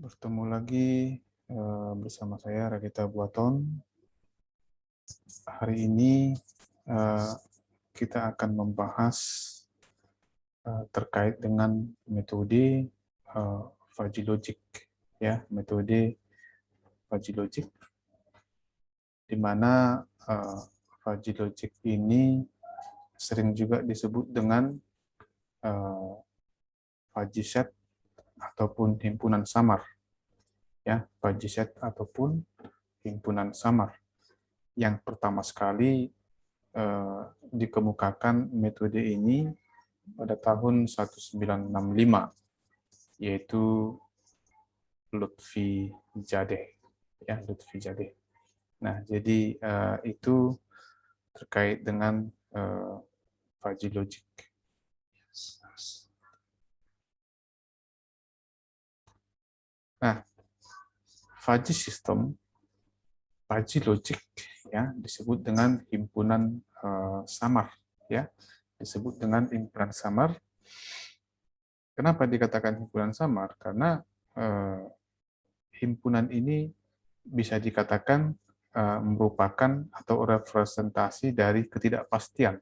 Bertemu lagi bersama saya Ragita Buaton. Hari ini kita akan membahas terkait dengan metode fuzzy logic, ya, metode fuzzy logic, di mana fuzzy logic ini sering juga disebut dengan fuzzy set ataupun himpunan samar, ya, fuzzy set ataupun himpunan samar. Yang pertama sekali dikemukakan metode ini pada tahun 1965, yaitu Lutfi Jadeh, ya, Lutfi Jadeh. Nah, jadi itu terkait dengan fuzzy logic. Nah, fuzzy system, fuzzy logic, ya, disebut dengan himpunan samar, ya, disebut dengan himpunan samar. Kenapa dikatakan himpunan samar? Karena himpunan ini bisa dikatakan merupakan atau representasi dari ketidakpastian,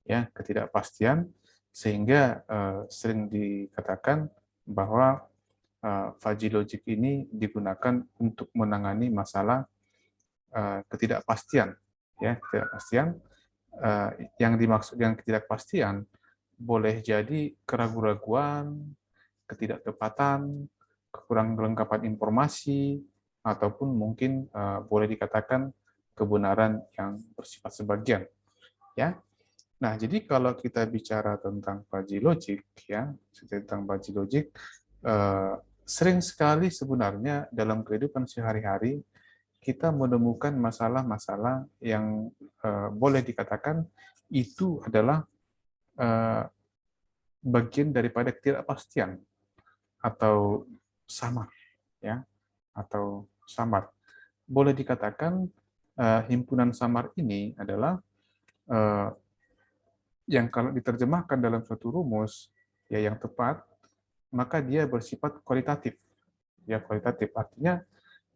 ya, ketidakpastian, sehingga sering dikatakan bahwa fuzzy logic ini digunakan untuk menangani masalah ketidakpastian, ya, ketidakpastian. Yang dimaksud dengan ketidakpastian boleh jadi keraguan-raguan, ketidaktepatan, kekurang kelengkapan informasi, ataupun mungkin boleh dikatakan kebenaran yang bersifat sebagian, ya. Nah, jadi kalau kita bicara tentang fuzzy logic, ya, tentang fuzzy logic, sering sekali sebenarnya dalam kehidupan sehari-hari kita menemukan masalah-masalah yang boleh dikatakan itu adalah bagian daripada ketidakpastian atau samar, ya, atau samar. Boleh dikatakan himpunan samar ini adalah yang kalau diterjemahkan dalam suatu rumus, ya, yang tepat, maka dia bersifat kualitatif. Ya, kualitatif artinya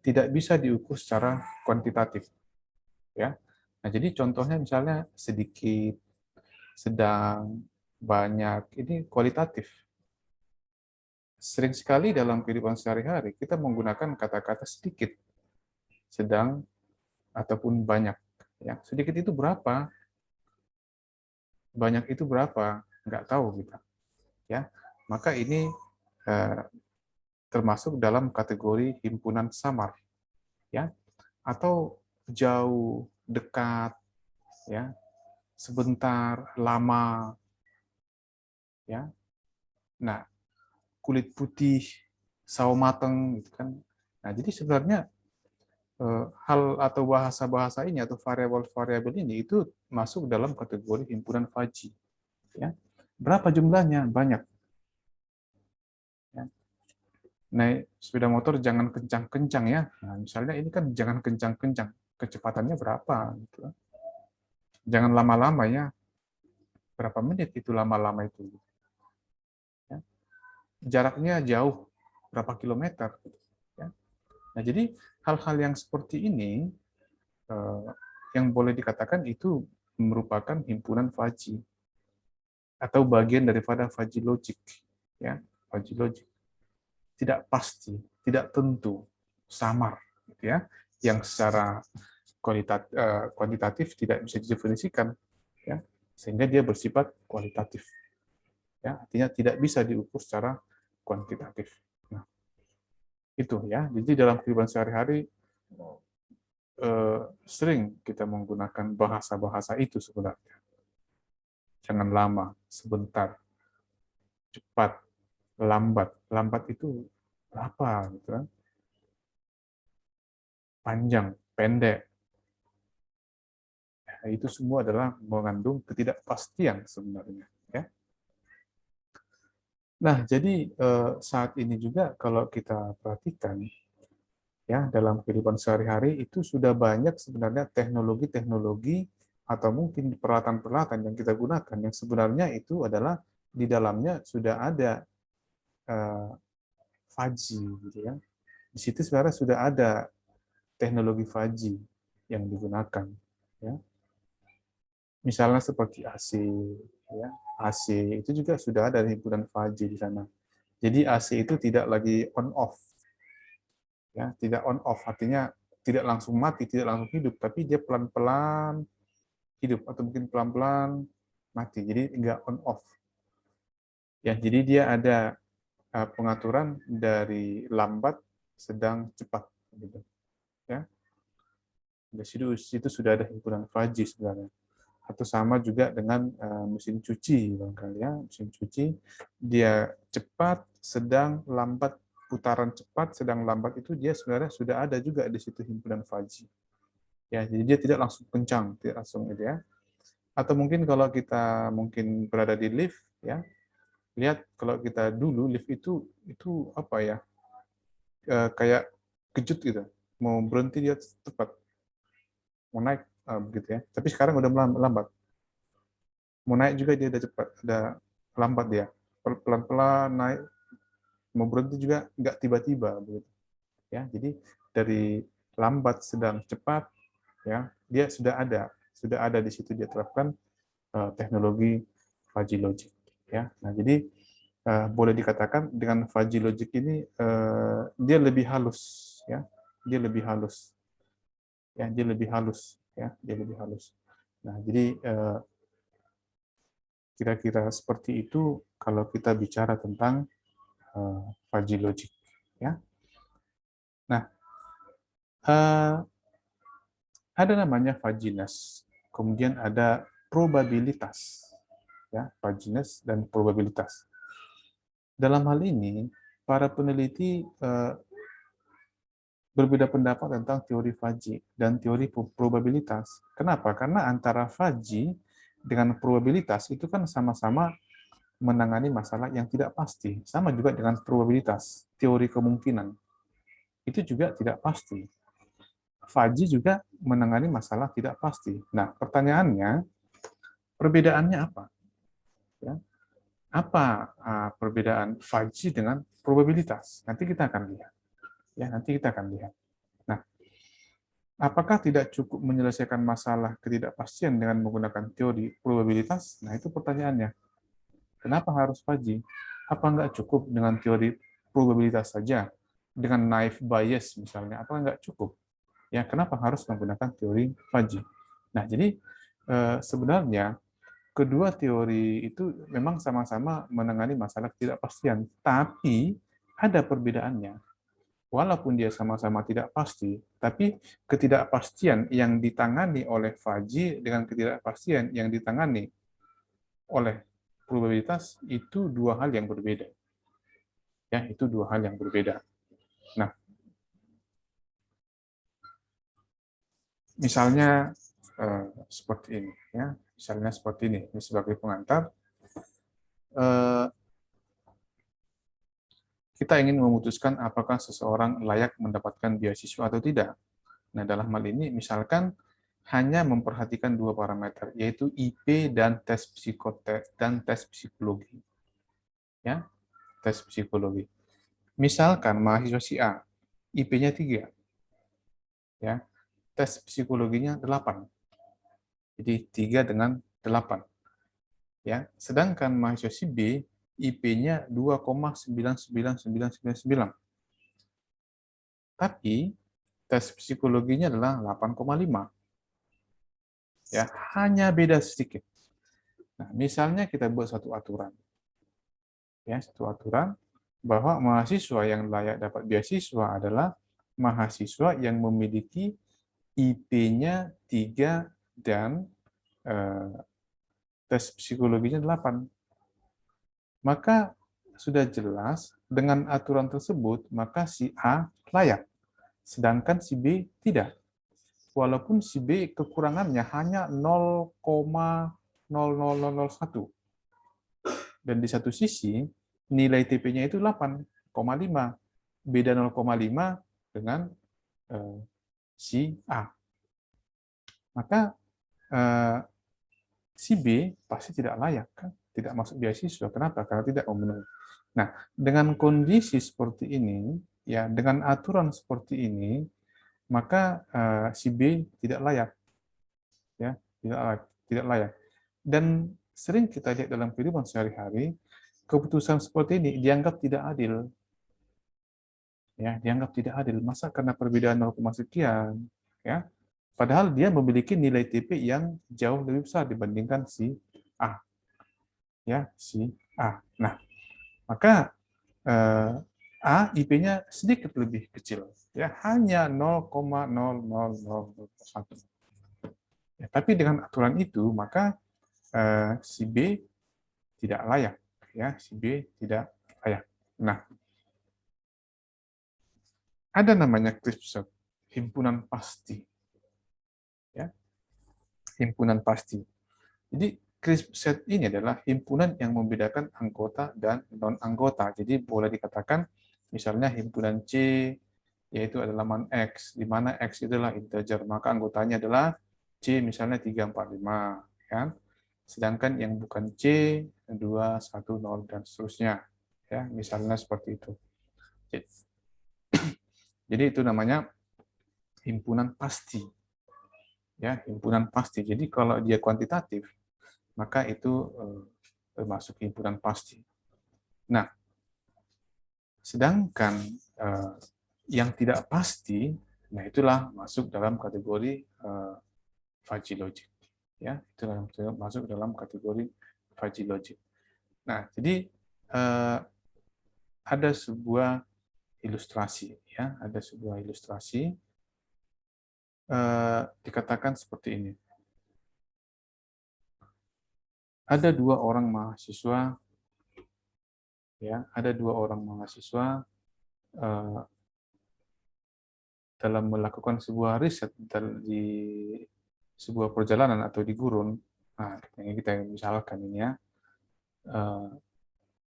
tidak bisa diukur secara kuantitatif, ya. Nah, jadi contohnya misalnya sedikit, sedang, banyak, ini kualitatif. Sering sekali dalam kehidupan sehari-hari kita menggunakan kata-kata sedikit, sedang, ataupun banyak. Ya, sedikit itu berapa? Banyak itu berapa? Nggak tahu kita. Ya, maka ini termasuk dalam kategori himpunan samar, ya, atau jauh, dekat, ya, sebentar, lama, ya. Nah, kulit putih, sawo mateng, gitu kan. Nah, jadi sebenarnya hal atau bahasa-bahasa ini atau variabel-variabel ini itu masuk dalam kategori himpunan fuzzy, ya. Berapa jumlahnya? Banyak. Ya. Naik sepeda motor jangan kencang-kencang, ya. Nah, misalnya ini kan jangan kencang-kencang, kecepatannya berapa? Gitu. Jangan lama-lama, ya. Berapa menit itu lama-lama itu? Ya. Jaraknya jauh, berapa kilometer? Ya. Nah, jadi hal-hal yang seperti ini yang boleh dikatakan itu merupakan himpunan fuzzy atau bagian daripada fuzzy logic, ya, fuzzy logic. Tidak pasti, tidak tentu, samar, gitu ya, yang secara kuantitatif tidak bisa didefinisikan, ya, sehingga dia bersifat kualitatif, ya, artinya tidak bisa diukur secara kuantitatif. Nah, itu, ya, jadi dalam kehidupan sehari-hari sering kita menggunakan bahasa-bahasa itu sebenarnya. Jangan lama, sebentar, cepat, lambat. Lambat itu berapa, gitu kan? Panjang, pendek. Nah, itu semua adalah mengandung ketidakpastian sebenarnya, ya. Nah, jadi saat ini juga kalau kita perhatikan, ya, dalam kehidupan sehari-hari itu sudah banyak sebenarnya teknologi-teknologi atau mungkin peralatan-peralatan yang kita gunakan yang sebenarnya itu adalah di dalamnya sudah ada Fuzzy gitu ya. Di situ sebenarnya sudah ada teknologi fuzzy yang digunakan ya. Misalnya seperti AC ya. AC itu juga sudah ada himpunan fuzzy di sana. Jadi AC itu tidak lagi on off ya, tidak on off artinya tidak langsung mati, tidak langsung hidup, tapi dia pelan-pelan hidup atau mungkin pelan-pelan mati. Jadi enggak on off. Ya, jadi dia ada pengaturan dari lambat, sedang, cepat gitu. Ya. Di situ sudah ada himpunan fuzzy sebenarnya. Atau sama juga dengan mesin cuci barangkali ya, mesin cuci dia cepat, sedang, lambat, putaran cepat, sedang, lambat itu dia sebenarnya sudah ada juga di situ himpunan fuzzy. Ya, jadi dia tidak langsung kencang, tidak langsung itu ya. Atau mungkin kalau kita mungkin berada di lift ya, lihat kalau kita dulu lift itu apa ya? Kayak kejut gitu. Mau berhenti dia tepat. Mau naik begitu ya. Tapi sekarang udah lambat. Mau naik juga dia udah cepat, udah lambat dia. Pelan-pelan naik, mau berhenti juga nggak tiba-tiba begitu. Ya, jadi dari lambat, sedang, cepat ya, dia sudah ada di situ dia terapkan teknologi fuzzy logic ya. Nah, jadi boleh dikatakan dengan fuzzy logic ini dia lebih halus ya. Dia lebih halus. Ya, dia lebih halus ya, dia lebih halus. Nah, jadi kira-kira seperti itu kalau kita bicara tentang fuzzy logic ya. Nah, ada namanya fuzziness, kemudian ada probabilitas ya, fuzziness dan probabilitas. Dalam hal ini para peneliti berbeda pendapat tentang teori fuzzy dan teori probabilitas. Kenapa? Karena antara fuzzy dengan probabilitas itu kan sama-sama menangani masalah yang tidak pasti. Sama juga dengan probabilitas, teori kemungkinan. Itu juga tidak pasti. Fuzzy juga menangani masalah tidak pasti. Nah, pertanyaannya, perbedaannya apa? Ya. Apa perbedaan fuzzy dengan probabilitas? Nanti kita akan lihat. Ya, nanti kita akan lihat. Nah, apakah tidak cukup menyelesaikan masalah ketidakpastian dengan menggunakan teori probabilitas? Nah, itu pertanyaannya. Kenapa harus fuzzy? Apa nggak cukup dengan teori probabilitas saja? Dengan naive bias misalnya, apa nggak cukup? Ya, kenapa harus menggunakan teori fuzzy? Nah, jadi sebenarnya kedua teori itu memang sama-sama menangani masalah ketidakpastian, tapi ada perbedaannya. Walaupun dia sama-sama tidak pasti, tapi ketidakpastian yang ditangani oleh fuzzy dengan ketidakpastian yang ditangani oleh probabilitas itu dua hal yang berbeda. Ya, itu dua hal yang berbeda. Nah, misalnya seperti ini, ya, misalnya seperti ini. Ini sebagai pengantar, kita ingin memutuskan apakah seseorang layak mendapatkan beasiswa atau tidak. Nah, dalam hal ini, misalkan hanya memperhatikan dua parameter, yaitu IP dan tes psikologi. Ya, tes psikologi. Misalkan mahasiswa si A, IP-nya 3, ya, tes psikologinya 8. Jadi 3 dengan 8. Ya, sedangkan mahasiswa si B, IP-nya 2,99999. Tapi tes psikologinya adalah 8,5. Ya, hanya beda sedikit. Nah, misalnya kita buat satu aturan. Ya, satu aturan bahwa mahasiswa yang layak dapat beasiswa adalah mahasiswa yang memiliki IP-nya 3 dan tes psikologinya 8. Maka sudah jelas dengan aturan tersebut, maka si A layak, sedangkan si B tidak. Walaupun si B kekurangannya hanya 0,00001. Dan di satu sisi, nilai TP-nya itu 8,5. Beda 0,5 dengan si A. Maka si B pasti tidak layak, kan? Tidak masuk beasiswa. Kenapa? Karena tidak memenuhi. Nah, dengan kondisi seperti ini, ya, dengan aturan seperti ini, maka si B tidak layak, ya, tidak layak. Dan sering kita lihat dalam kehidupan sehari-hari, keputusan seperti ini dianggap tidak adil, ya, dianggap tidak adil. Masa karena perbedaan 0, sekian, ya, padahal dia memiliki nilai TP yang jauh lebih besar dibandingkan si A, ya, si A. Nah, maka A IP-nya sedikit lebih kecil, ya, hanya 0,00001. Ya, tapi dengan aturan itu maka si B tidak layak, ya, si B tidak layak. Nah, ada namanya crisp set, himpunan pasti, ya, himpunan pasti. Jadi crisp set ini adalah himpunan yang membedakan anggota dan non anggota. Jadi boleh dikatakan misalnya himpunan C yaitu adalah elemen X, di mana X itu adalah integer, maka anggotanya adalah C misalnya 3, 4, 5, kan? Sedangkan yang bukan C 2, 1, 0 dan seterusnya, ya, misalnya seperti itu. Jadi itu namanya himpunan pasti, ya, himpunan pasti. Jadi kalau dia kuantitatif, maka itu termasuk himpunan pasti. Nah, sedangkan yang tidak pasti, nah itulah masuk dalam kategori fuzzy logic, ya, itu masuk dalam kategori fuzzy logic. Nah, jadi ada sebuah ilustrasi, ya, ada sebuah ilustrasi dikatakan seperti ini. Ada dua orang mahasiswa, ya, ada dua orang mahasiswa dalam melakukan sebuah riset di sebuah perjalanan atau di gurun. Nah, yang kita misalkan ini, ya,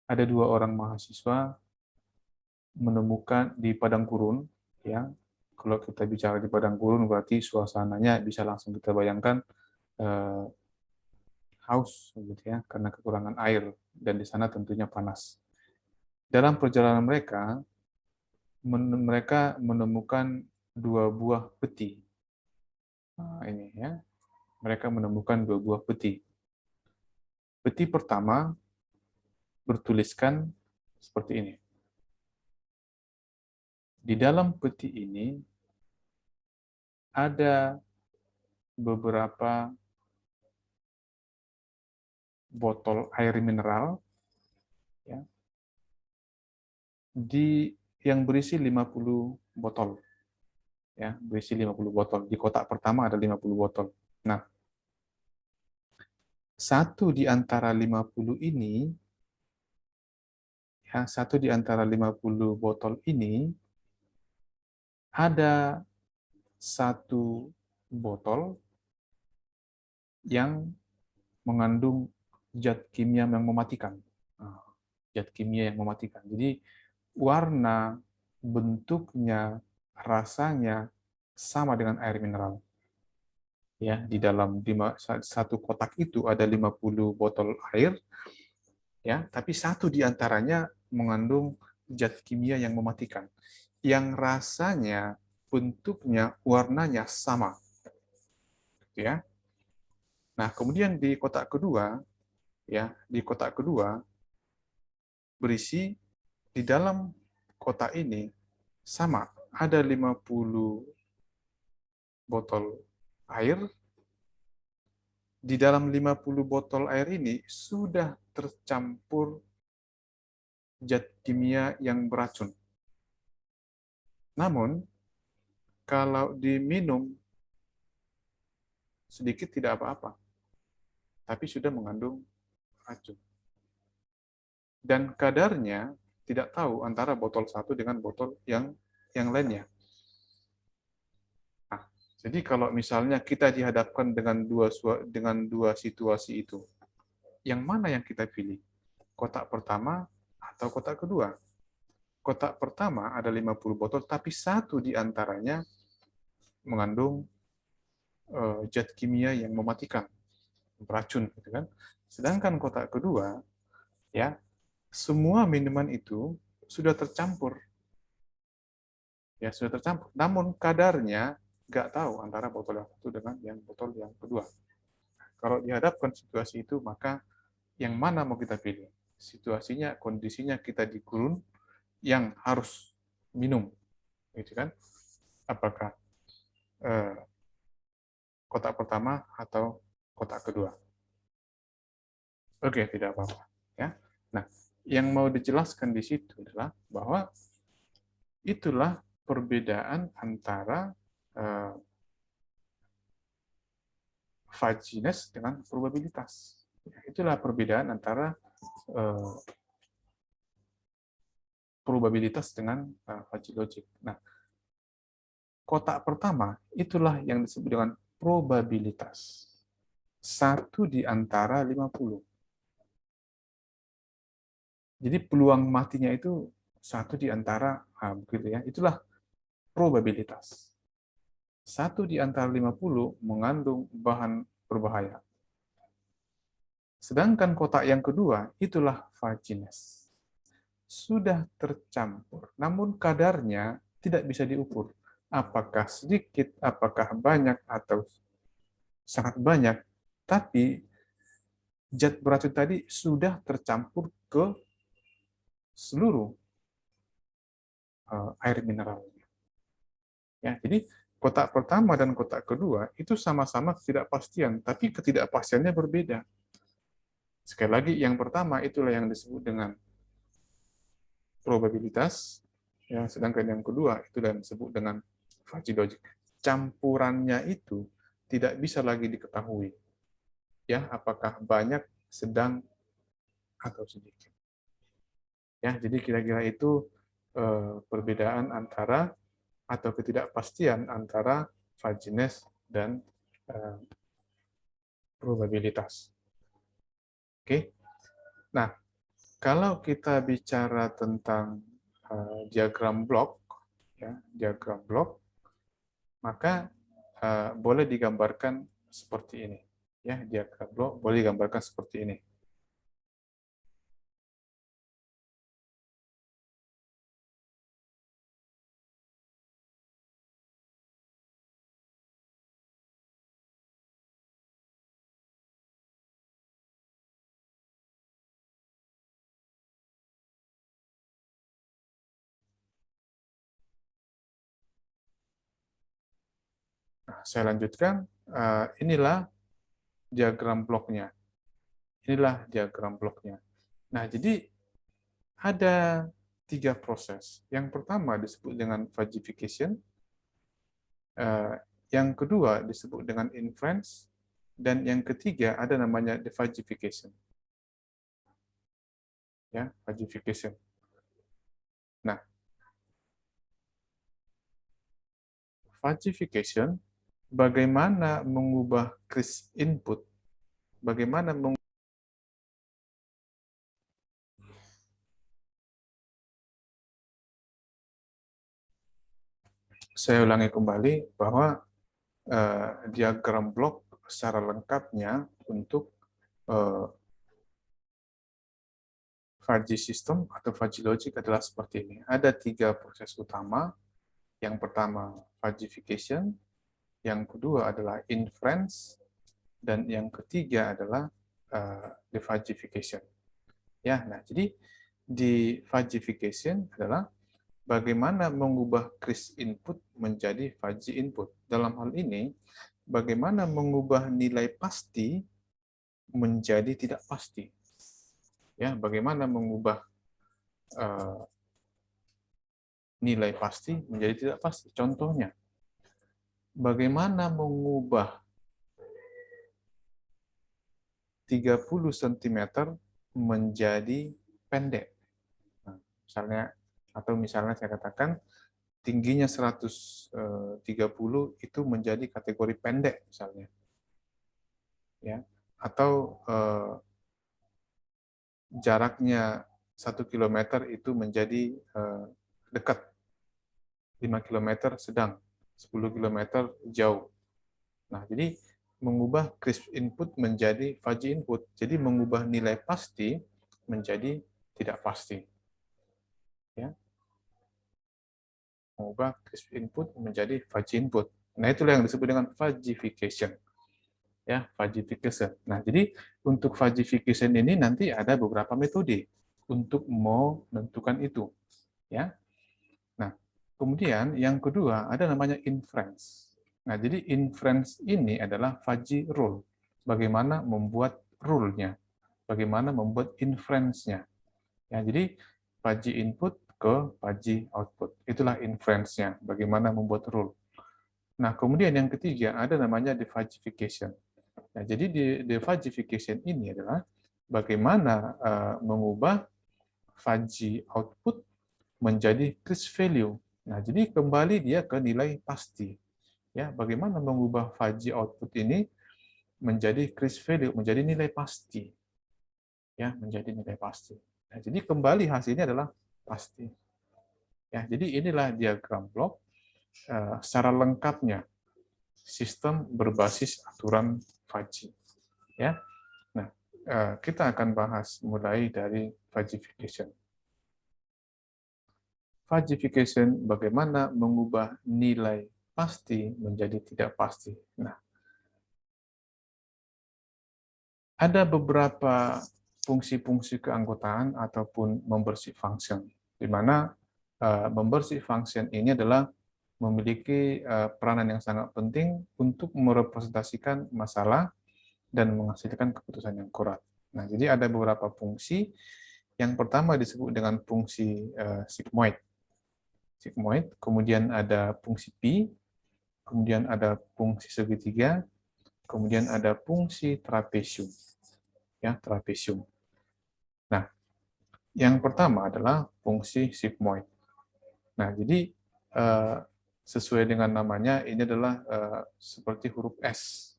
ada dua orang mahasiswa menemukan di padang gurun, ya. Kalau kita bicara di padang gurun berarti suasananya bisa langsung kita bayangkan haus, gitu ya, karena kekurangan air dan di sana tentunya panas. Dalam perjalanan mereka, mereka menemukan dua buah peti. Nah, ini, ya, mereka menemukan dua buah peti. Peti pertama bertuliskan seperti ini. Di dalam peti ini ada beberapa botol air mineral, ya, yang berisi 50 botol. Ya, berisi 50 botol. Di kotak pertama ada 50 botol. Nah, satu di antara 50 ini, ya, satu di antara 50 botol ini ada satu botol yang mengandung zat kimia yang mematikan. Zat kimia yang mematikan. Jadi warna, bentuknya, rasanya sama dengan air mineral. Ya, di dalam satu kotak itu ada 50 botol air, ya, tapi satu di antaranya mengandung zat kimia yang mematikan. Yang rasanya, bentuknya, warnanya sama. Ya. Nah, kemudian di kotak kedua, ya, di kotak kedua berisi di dalam kotak ini sama, ada 50 botol air. Di dalam 50 botol air ini sudah tercampur zat kimia yang beracun. Namun, kalau diminum sedikit tidak apa-apa, tapi sudah mengandung racun. Dan kadarnya tidak tahu antara botol satu dengan botol yang lainnya. Nah, jadi kalau misalnya kita dihadapkan dengan dua situasi itu, yang mana yang kita pilih? Kotak pertama atau kotak kedua? Kotak pertama ada 50 botol, tapi satu di antaranya mengandung zat kimia yang mematikan, beracun, gitu kan. Sedangkan kotak kedua, ya, semua minuman itu sudah tercampur. Ya, sudah tercampur. Namun kadarnya nggak tahu antara botol yang satu dengan yang botol yang kedua. Kalau dihadapkan situasi itu, maka yang mana mau kita pilih? Situasinya, kondisinya kita di gurun yang harus minum, gitu kan? Apakah kotak pertama atau kotak kedua? Oke, tidak apa-apa. Ya. Nah, yang mau dijelaskan di situ adalah bahwa itulah perbedaan antara fudginess dengan probabilitas. Itulah perbedaan antara probabilitas dengan fudgy logic. Nah, kotak pertama itulah yang disebut dengan probabilitas. 1 di antara 50. Jadi peluang matinya itu 1 di antara, begitu ya. Itulah probabilitas. 1 di antara 50 mengandung bahan berbahaya. Sedangkan kotak yang kedua, itulah fudginess. Sudah tercampur, namun kadarnya tidak bisa diukur. Apakah sedikit, apakah banyak, atau sangat banyak, tapi zat beracun tadi sudah tercampur ke seluruh air mineral. Ya, jadi kotak pertama dan kotak kedua itu sama-sama ketidakpastian, tapi ketidakpastiannya berbeda. Sekali lagi, yang pertama itulah yang disebut dengan probabilitas, ya, sedangkan yang kedua itulah yang disebut dengan fudgy logic. Campurannya itu tidak bisa lagi diketahui, ya, apakah banyak, sedang, atau sedikit. Ya, jadi kira-kira itu perbedaan antara atau ketidakpastian antara fudginess dan probabilitas. Oke. Nah, kalau kita bicara tentang diagram blok, ya, diagram blok, maka boleh digambarkan seperti ini. Ya, diagram blok boleh digambarkan seperti ini. Nah, saya lanjutkan. Inilah diagram bloknya. Inilah diagram bloknya. Nah, jadi ada 3 proses. Yang pertama disebut dengan fudgification, yang kedua disebut dengan inference, dan yang ketiga ada namanya defudgification. Ya, fudgification. Nah, fudgification bagaimana mengubah crisp input, bagaimana saya ulangi kembali bahwa diagram blok secara lengkapnya untuk fudgy system atau fudgy logic adalah seperti ini. Ada 3 proses utama. Yang pertama fudgification, yang kedua adalah inference, dan yang ketiga adalah defudgification. Ya, nah jadi di fudgification adalah bagaimana mengubah crisp input menjadi fudgy input. Dalam hal ini, bagaimana mengubah nilai pasti menjadi tidak pasti. Ya, bagaimana mengubah nilai pasti menjadi tidak pasti. Contohnya, bagaimana mengubah 30 cm menjadi pendek. Nah, misalnya saya katakan tingginya 130 itu menjadi kategori pendek misalnya. Ya. Atau jaraknya 1 km itu menjadi dekat, 5 km sedang, 10 km jauh. Nah, jadi mengubah crisp input menjadi fudgy input. Jadi mengubah nilai pasti menjadi tidak pasti. Ya, mengubah crisp input menjadi fudgy input. Nah, itulah yang disebut dengan fudgification. Ya, fudgification. Nah, jadi untuk fudgification ini nanti ada beberapa metode untuk menentukan itu. Ya. Nah, kemudian yang kedua ada namanya inference. Nah, jadi inference ini adalah fudgy rule. Bagaimana membuat rule-nya, bagaimana membuat inference-nya. Ya, jadi fudgy input ke fudgy output. Itulah inference-nya, bagaimana membuat rule. Nah, kemudian yang ketiga ada namanya defudgification. Nah, jadi defudgification ini adalah bagaimana mengubah fudgy output menjadi crisp value. Nah, jadi kembali dia ke nilai pasti. Ya, bagaimana mengubah fudgy output ini menjadi crisp value, menjadi nilai pasti. Ya, menjadi nilai pasti. Nah, jadi kembali hasilnya adalah pasti. Ya, jadi inilah diagram blok secara lengkapnya sistem berbasis aturan fudgy. Ya, nah kita akan bahas mulai dari fudgification. Fudgification bagaimana mengubah nilai pasti menjadi tidak pasti. Nah, ada beberapa fungsi-fungsi keanggotaan ataupun membership function, di mana membership function ini adalah memiliki peranan yang sangat penting untuk merepresentasikan masalah dan menghasilkan keputusan yang akurat. Nah, jadi ada beberapa fungsi. Yang pertama disebut dengan fungsi sigmoid. Sigmoid, kemudian ada fungsi pi, kemudian ada fungsi segitiga, kemudian ada fungsi trapesium. Ya, trapesium. Nah, yang pertama adalah fungsi sigmoid. Nah, jadi sesuai dengan namanya, ini adalah seperti huruf S.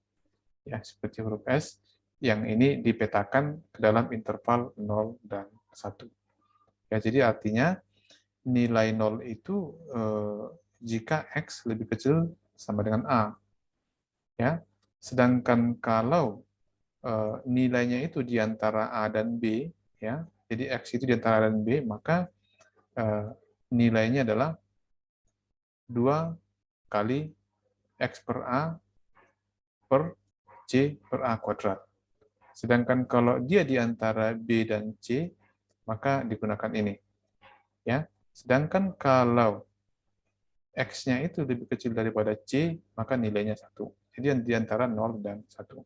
Ya, seperti huruf S, yang ini dipetakan ke dalam interval 0 dan 1. Ya, jadi artinya nilai 0 itu jika X lebih kecil sama dengan A. Ya, sedangkan kalau nilainya itu di antara A dan B, ya, jadi X itu di antara A dan B, maka nilainya adalah 2 kali X per A per C per A kuadrat. Sedangkan kalau dia di antara B dan C, maka digunakan ini. Ya. Sedangkan kalau X-nya itu lebih kecil daripada C, maka nilainya 1. Jadi di antara 0 dan 1.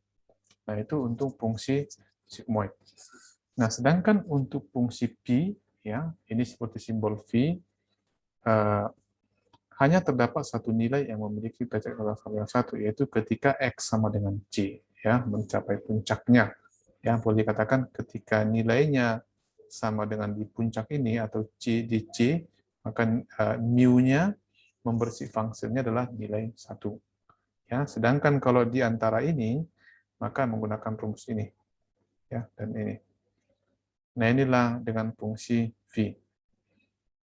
Nah, itu untuk fungsi sigmoid. Nah, sedangkan untuk fungsi pi, ya, ini seperti simbol V, hanya terdapat satu nilai yang memiliki derajat sama dengan 1, yaitu ketika X sama dengan C, ya, mencapai puncaknya. Ya, boleh dikatakan ketika nilainya sama dengan di puncak ini atau C di C, maka mu-nya membersih fungsinya adalah nilai 1. Ya, sedangkan kalau di antara ini, maka menggunakan rumus ini. Ya, dan ini. Nah, inilah dengan fungsi V.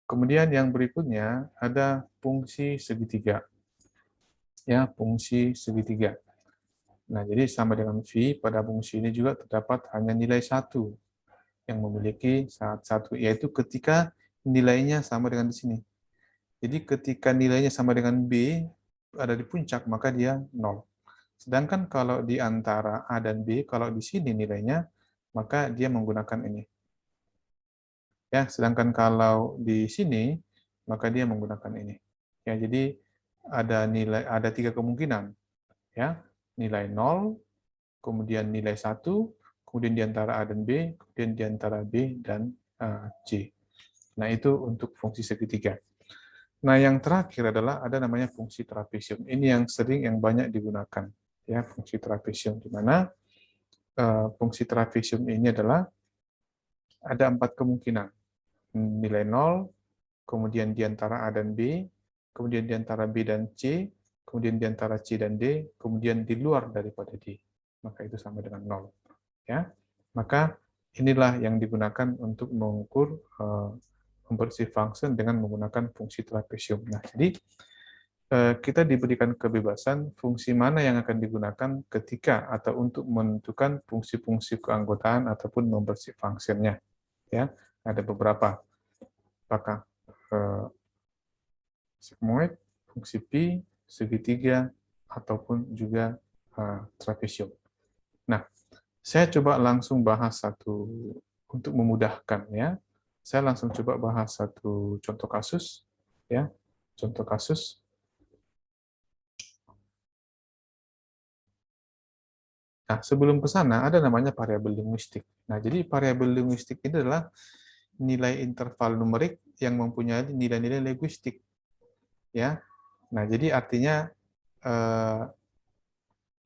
Kemudian yang berikutnya ada fungsi segitiga. Ya, fungsi segitiga. Nah, jadi sama dengan V, pada fungsi ini juga terdapat hanya nilai 1 yang memiliki syarat 1, yaitu ketika nilainya sama dengan di sini. Jadi ketika nilainya sama dengan B, ada di puncak, maka dia 0. Sedangkan kalau di antara A dan B, kalau di sini nilainya, maka dia menggunakan ini. Ya, sedangkan kalau di sini, maka dia menggunakan ini. Ya, jadi ada 3 kemungkinan. Ya, nilai 0, kemudian nilai 1, kemudian di antara A dan B, kemudian di antara B dan C. Nah, itu untuk fungsi segitiga. Nah, yang terakhir adalah ada namanya fungsi trapesium. Ini yang sering, yang banyak digunakan. Ya, fungsi trapesium, di mana fungsi trapesium ini adalah ada 4 kemungkinan. Nilai 0, kemudian di antara A dan B, kemudian di antara B dan C, kemudian di antara C dan D, kemudian di luar daripada D. Maka itu sama dengan 0. Ya, maka inilah yang digunakan untuk mengukur membersih function dengan menggunakan fungsi trapesium. Nah, jadi kita diberikan kebebasan fungsi mana yang akan digunakan ketika atau untuk menentukan fungsi-fungsi keanggotaan ataupun membersih functionnya. Ya, Ada beberapa, apakah sigmoid, fungsi pi, segitiga, ataupun juga trapesium. Nah, saya coba langsung bahas satu untuk memudahkan ya. Saya langsung coba bahas satu contoh kasus ya. Contoh kasus. Nah, sebelum ke sana ada namanya variabel linguistik. Nah, jadi variabel linguistik ini adalah nilai interval numerik yang mempunyai nilai-nilai linguistik ya. Nah, jadi artinya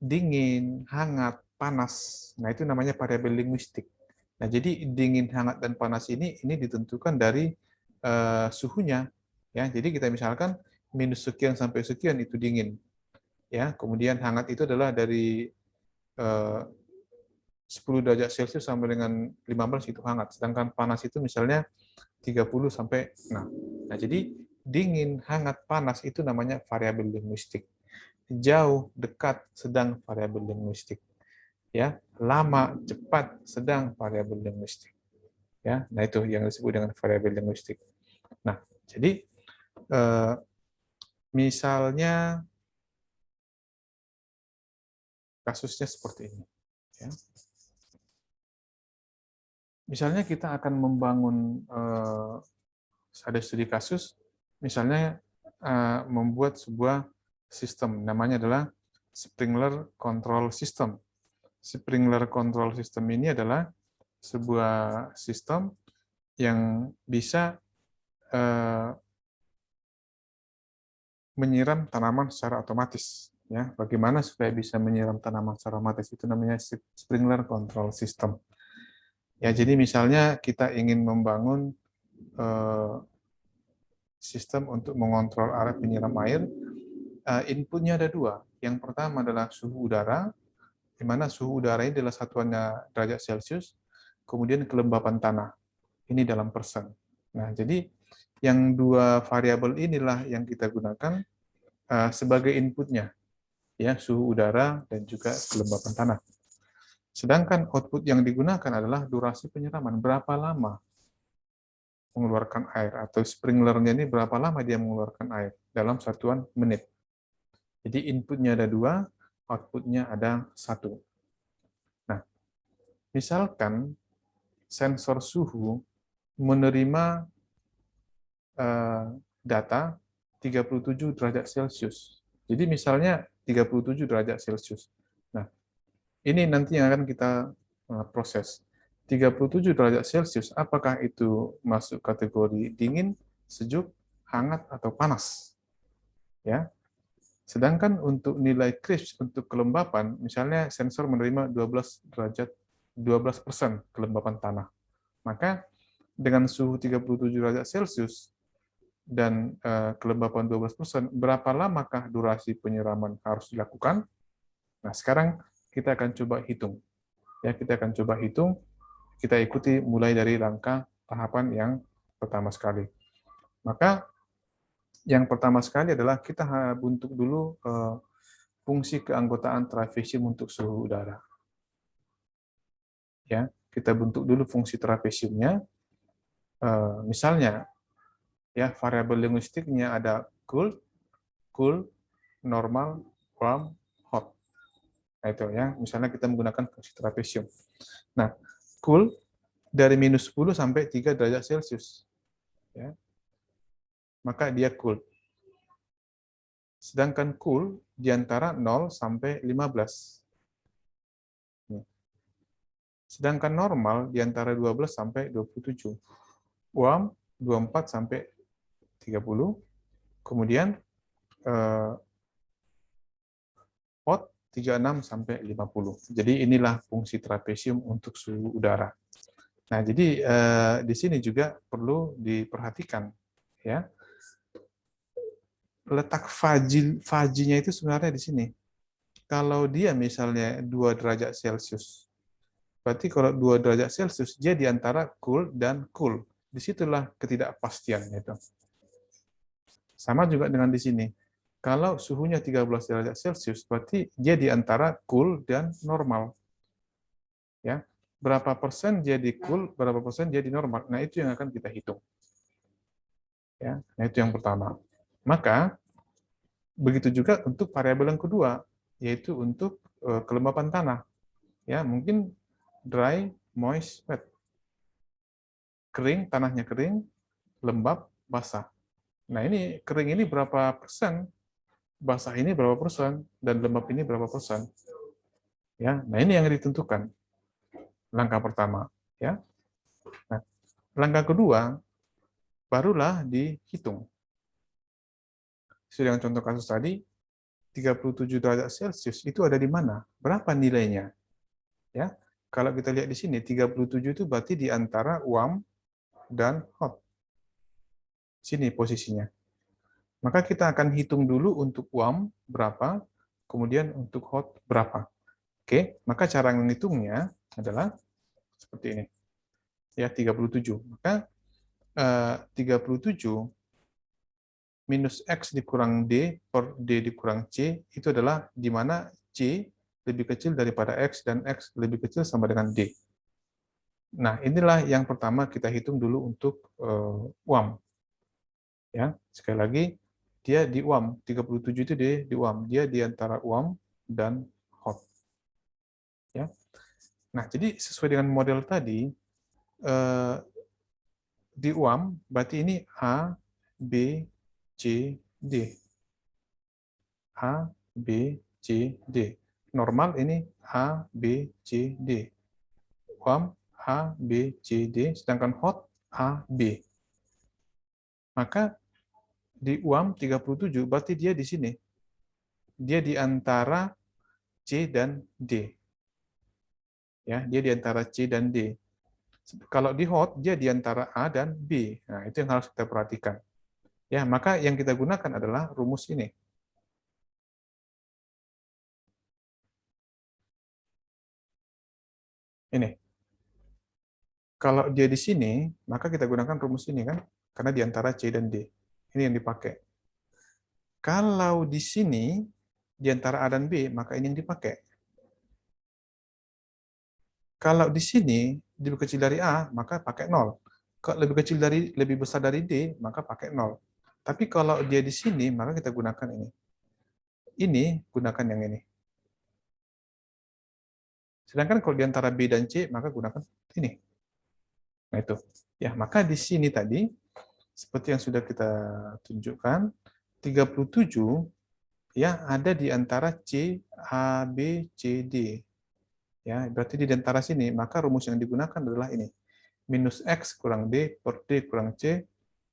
dingin, hangat, panas. Nah, itu namanya variabel linguistik. Nah, jadi dingin, hangat, dan panas ini ditentukan dari suhunya. Ya, jadi kita misalkan minus sekian sampai sekian itu dingin. Ya, kemudian hangat itu adalah dari 10 derajat Celcius sampai dengan 15 itu hangat. Sedangkan panas itu misalnya 30 sampai 6. Nah, jadi dingin, hangat, panas itu namanya variabel linguistik. Jauh, dekat, sedang variabel linguistik. Ya, lama, cepat, sedang variabel linguistik. Ya, nah itu yang disebut dengan variabel linguistik. Nah, jadi misalnya kasusnya seperti ini. Ya. Misalnya kita akan membangun ada studi kasus, misalnya membuat sebuah sistem, namanya adalah Sprinkler Control System. Sprinkler Control System ini adalah sebuah sistem yang bisa menyiram tanaman secara otomatis. Ya, bagaimana supaya bisa menyiram tanaman secara otomatis itu namanya Sprinkler Control System. Ya, jadi misalnya kita ingin membangun sistem untuk mengontrol arah penyiram air, inputnya ada dua. Yang pertama adalah suhu udara, di mana suhu udara ini adalah satuannya derajat Celcius, kemudian kelembapan tanah, ini dalam persen. Nah, jadi yang dua variabel inilah yang kita gunakan sebagai inputnya, ya, suhu udara dan juga kelembapan tanah. Sedangkan output yang digunakan adalah durasi penyiraman, berapa lama mengeluarkan air, atau sprinklernya ini berapa lama dia mengeluarkan air dalam satuan menit. Jadi inputnya ada dua, outputnya ada satu. Nah, misalkan sensor suhu menerima data 37 derajat Celcius. Jadi misalnya 37 derajat Celcius. Nah, ini nanti yang akan kita proses. 37 derajat Celcius, apakah itu masuk kategori dingin, sejuk, hangat, atau panas? Ya. Sedangkan untuk nilai crisp untuk kelembapan, misalnya sensor menerima 12% kelembapan tanah. Maka dengan suhu 37 derajat Celcius dan kelembapan 12%, berapa lamakah durasi penyiraman harus dilakukan? Nah, sekarang kita akan coba hitung. Ya, kita akan coba hitung. Kita ikuti mulai dari langkah tahapan yang pertama sekali. Maka yang pertama sekali adalah kita bentuk dulu fungsi keanggotaan trapesium untuk suhu udara. Ya, kita bentuk dulu fungsi trapesiumnya. Misalnya, ya, variabel linguistiknya ada cool, normal, warm, hot. Nah, itu ya, misalnya kita menggunakan fungsi trapesium. Nah, cool dari minus 10 sampai 3 derajat Celcius. Ya. Maka dia cool. Sedangkan cool di antara 0 sampai 15. Sedangkan normal di antara 12 sampai 27. Warm 24 sampai 30. Kemudian hot 36 sampai 50. Jadi inilah fungsi trapesium untuk suhu udara. Nah, jadi di sini juga perlu diperhatikan, ya. Letak fajinya itu sebenarnya di sini. Kalau dia misalnya 2 derajat Celcius, berarti kalau 2 derajat Celcius dia di antara cool dan cool. Disitulah ketidakpastian itu. Sama juga dengan di sini. Kalau suhunya 13 derajat Celcius, berarti dia di antara cool dan normal. Ya. berapa persen dia di cool, berapa persen dia di normal. Nah, itu yang akan kita hitung. Ya, nah itu yang pertama. Maka begitu juga untuk variabel yang kedua, yaitu untuk kelembapan tanah. Ya, mungkin dry, moist, wet. Kering, tanahnya kering, lembab, basah. Nah, ini kering ini berapa persen, basah ini berapa persen, dan lembab ini berapa persen. Ya, nah ini yang ditentukan. Langkah pertama, ya. Nah, langkah kedua barulah dihitung. Sesuai dengan contoh kasus tadi, 37 derajat Celcius itu ada di mana? Berapa nilainya? Ya. Kalau kita lihat di sini 37 itu berarti di antara warm dan hot. Sini posisinya. Maka kita akan hitung dulu untuk warm berapa, kemudian untuk hot berapa. Oke, maka cara menghitungnya adalah seperti ini. Ya, 37. Maka 37 minus X dikurang D per D dikurang C itu adalah di mana C lebih kecil daripada X dan X lebih kecil sama dengan D. Nah, inilah yang pertama kita hitung dulu untuk UAM. Ya, sekali lagi dia di UAM, 37 itu dia di UAM, dia di antara UAM dan hot. Ya. Nah, jadi sesuai dengan model tadi di UAM berarti ini A, B, C, D. A, B, C, D. Normal ini A, B, C, D. Warm A, B, C, D. Sedangkan hot A, B. Maka di UAM 37 berarti dia di sini. Dia di antara C dan D. Ya, dia di antara C dan D. Kalau di hot dia di antara A dan B. Nah, itu yang harus kita perhatikan. Ya, maka yang kita gunakan adalah rumus ini. Ini. Kalau dia di sini, maka kita gunakan rumus ini kan, karena di antara C dan D. Ini yang dipakai. Kalau di sini, di antara A dan B, maka ini yang dipakai. Kalau di sini, lebih kecil dari A, maka pakai 0. Kalau lebih besar dari D, maka pakai 0. Tapi kalau dia di sini, maka kita gunakan ini. Ini, gunakan yang ini. Sedangkan kalau di antara B dan C, maka gunakan ini. Nah itu. Ya, maka di sini tadi, seperti yang sudah kita tunjukkan, 37 ya ada di antara C, A, B, C, D. Ya, berarti di antara sini, maka rumus yang digunakan adalah ini. Minus X kurang D per D kurang C,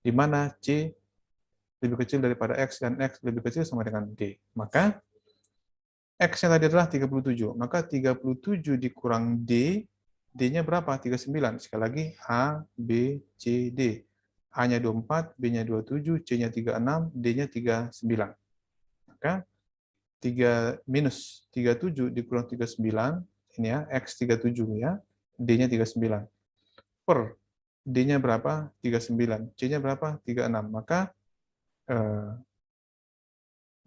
di mana C lebih kecil daripada X dan X lebih kecil sama dengan D. Maka X-nya tadi adalah 37. Maka 37 dikurang D, D-nya berapa? 39. Sekali lagi, A, B, C, D. A-nya 24, B-nya 27, C-nya 36, D-nya 39. Maka 3 minus 37 dikurang 39, ini ya, X 37 ya, D-nya 39. Per D-nya berapa? 39. C-nya berapa? 36. Maka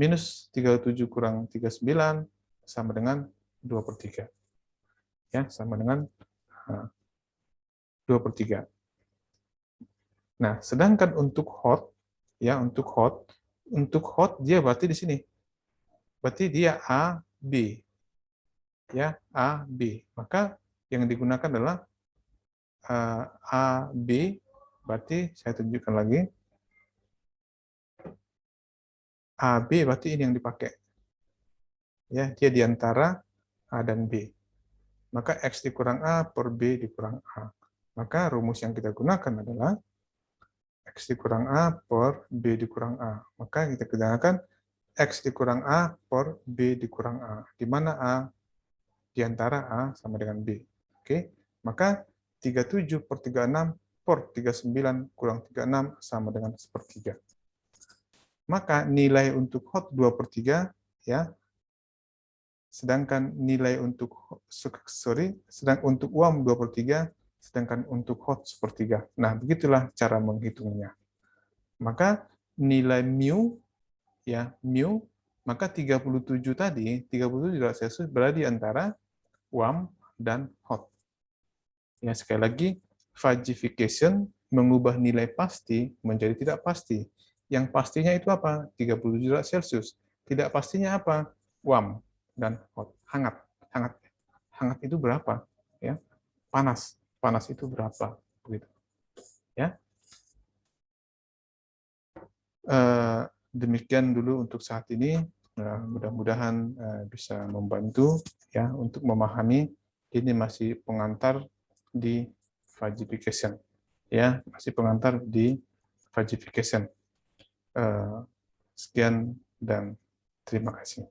minus 37 kurang 39 sama dengan 2/3. Ya, sama dengan 2/3. Nah, sedangkan untuk hot, ya, untuk hot dia berarti di sini. Berarti dia A, B. Ya, A, B. Maka yang digunakan adalah A, B, berarti saya tunjukkan lagi. A, B berarti ini yang dipakai. Ya, dia di antara A dan B. Maka X dikurang A per B dikurang A. Maka rumus yang kita gunakan adalah X dikurang A per B dikurang A. Maka kita gunakan X dikurang A per B dikurang A. Di mana A di antara A sama dengan B. Oke, maka 37 per 36 per 39 kurang 36 sama dengan 1/3. Maka nilai untuk hot 2/3, ya, sedangkan nilai untuk untuk warm 2/3, sedangkan untuk hot 1/3. Nah, begitulah cara menghitungnya. Maka nilai mu, ya, mu, maka 37 tadi, 37 derajat Celcius berada di antara warm dan hot. Ya, sekali lagi, fudgification mengubah nilai pasti menjadi tidak pasti. Yang pastinya itu apa? 37 derajat Celcius. Tidak pastinya apa? Warm dan hot, hangat. Hangat. Hangat itu berapa? Ya. Panas. Panas itu berapa? Begitu. Ya. Demikian dulu untuk saat ini. Mudah-mudahan bisa membantu ya untuk memahami. Ini masih pengantar di fudgification. Ya, masih pengantar di fudgification. Sekian dan terima kasih.